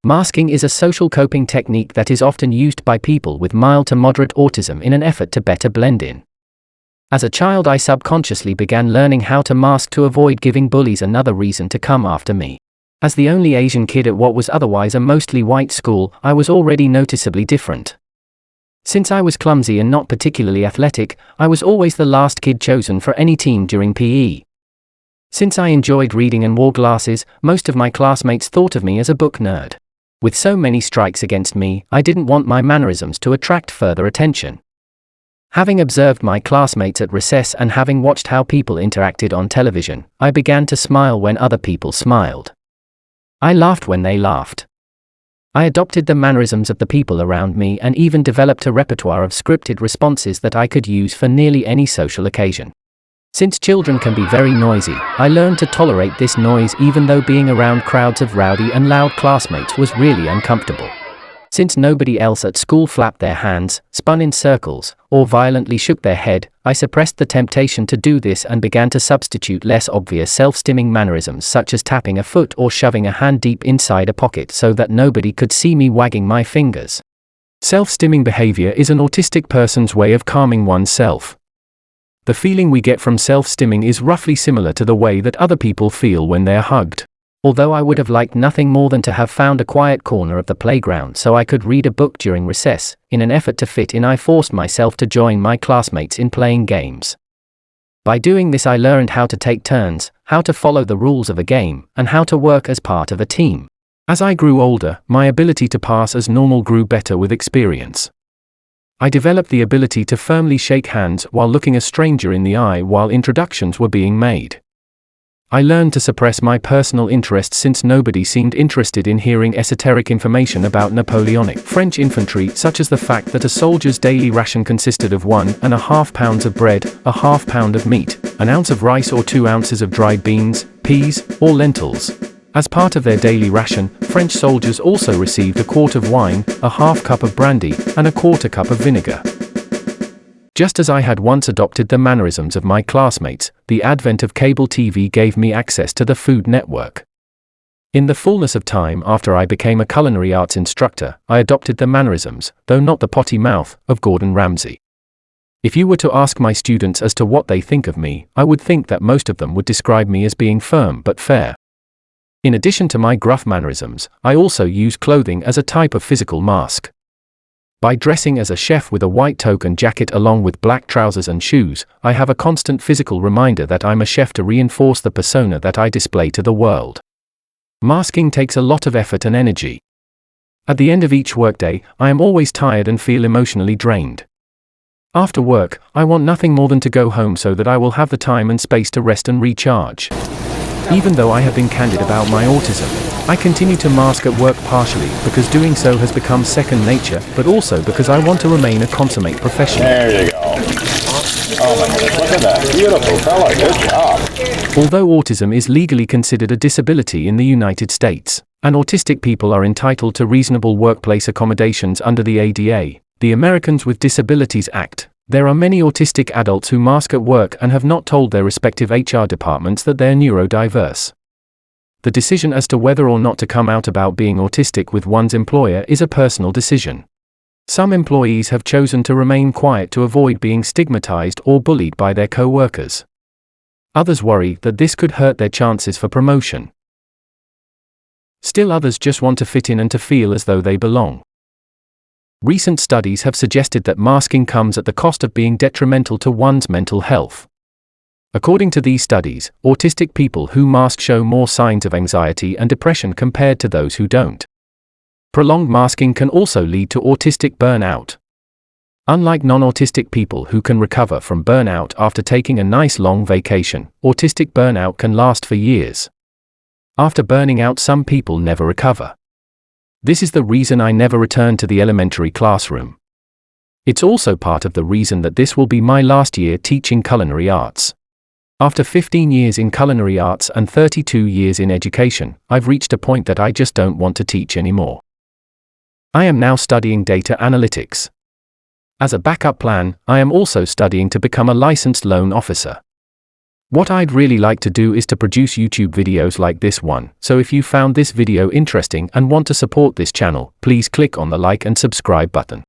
Masking is a social coping technique that is often used by people with mild to moderate autism in an effort to better blend in. As a child, I subconsciously began learning how to mask to avoid giving bullies another reason to come after me. As the only Asian kid at what was otherwise a mostly white school, I was already noticeably different. Since I was clumsy and not particularly athletic, I was always the last kid chosen for any team during PE. Since I enjoyed reading and wore glasses, most of my classmates thought of me as a book nerd. With so many strikes against me, I didn't want my mannerisms to attract further attention. Having observed my classmates at recess and having watched how people interacted on television, I began to smile when other people smiled. I laughed when they laughed. I adopted the mannerisms of the people around me and even developed a repertoire of scripted responses that I could use for nearly any social occasion. Since children can be very noisy, I learned to tolerate this noise even though being around crowds of rowdy and loud classmates was really uncomfortable. Since nobody else at school flapped their hands, spun in circles, or violently shook their head, I suppressed the temptation to do this and began to substitute less obvious self-stimming mannerisms such as tapping a foot or shoving a hand deep inside a pocket so that nobody could see me wagging my fingers. Self-stimming behavior is an autistic person's way of calming oneself. The feeling we get from self-stimming is roughly similar to the way that other people feel when they're hugged. Although I would have liked nothing more than to have found a quiet corner of the playground so I could read a book during recess, in an effort to fit in I forced myself to join my classmates in playing games. By doing this I learned how to take turns, how to follow the rules of a game, and how to work as part of a team. As I grew older, my ability to pass as normal grew better with experience. I developed the ability to firmly shake hands while looking a stranger in the eye while introductions were being made. I learned to suppress my personal interests since nobody seemed interested in hearing esoteric information about Napoleonic French infantry, such as the fact that a soldier's daily ration consisted of 1.5 pounds of bread, a half pound of meat, an ounce of rice or 2 ounces of dried beans, peas, or lentils. As part of their daily ration, French soldiers also received a quart of wine, a half cup of brandy, and a quarter cup of vinegar. Just as I had once adopted the mannerisms of my classmates, the advent of cable TV gave me access to the Food Network. In the fullness of time after I became a culinary arts instructor, I adopted the mannerisms, though not the potty mouth, of Gordon Ramsay. If you were to ask my students as to what they think of me, I would think that most of them would describe me as being firm but fair. In addition to my gruff mannerisms, I also use clothing as a type of physical mask. By dressing as a chef with a white toque and jacket along with black trousers and shoes, I have a constant physical reminder that I'm a chef to reinforce the persona that I display to the world. Masking takes a lot of effort and energy. At the end of each workday, I am always tired and feel emotionally drained. After work, I want nothing more than to go home so that I will have the time and space to rest and recharge. Even though I have been candid about my autism, I continue to mask at work partially because doing so has become second nature, but also because I want to remain a consummate professional. There you go. Oh my goodness, look at that. Beautiful fella, good job. Although autism is legally considered a disability in the United States, and autistic people are entitled to reasonable workplace accommodations under the ADA, the Americans with Disabilities Act, there are many autistic adults who mask at work and have not told their respective HR departments that they're neurodiverse. The decision as to whether or not to come out about being autistic with one's employer is a personal decision. Some employees have chosen to remain quiet to avoid being stigmatized or bullied by their co-workers. Others worry that this could hurt their chances for promotion. Still others just want to fit in and to feel as though they belong. Recent studies have suggested that masking comes at the cost of being detrimental to one's mental health. According to these studies, autistic people who mask show more signs of anxiety and depression compared to those who don't. Prolonged masking can also lead to autistic burnout. Unlike non-autistic people who can recover from burnout after taking a nice long vacation, autistic burnout can last for years. After burning out, some people never recover. This is the reason I never return to the elementary classroom. It's also part of the reason that this will be my last year teaching culinary arts. After 15 years in culinary arts and 32 years in education, I've reached a point that I just don't want to teach anymore. I am now studying data analytics. As a backup plan, I am also studying to become a licensed loan officer. What I'd really like to do is to produce YouTube videos like this one, so if you found this video interesting and want to support this channel, please click on the like and subscribe button.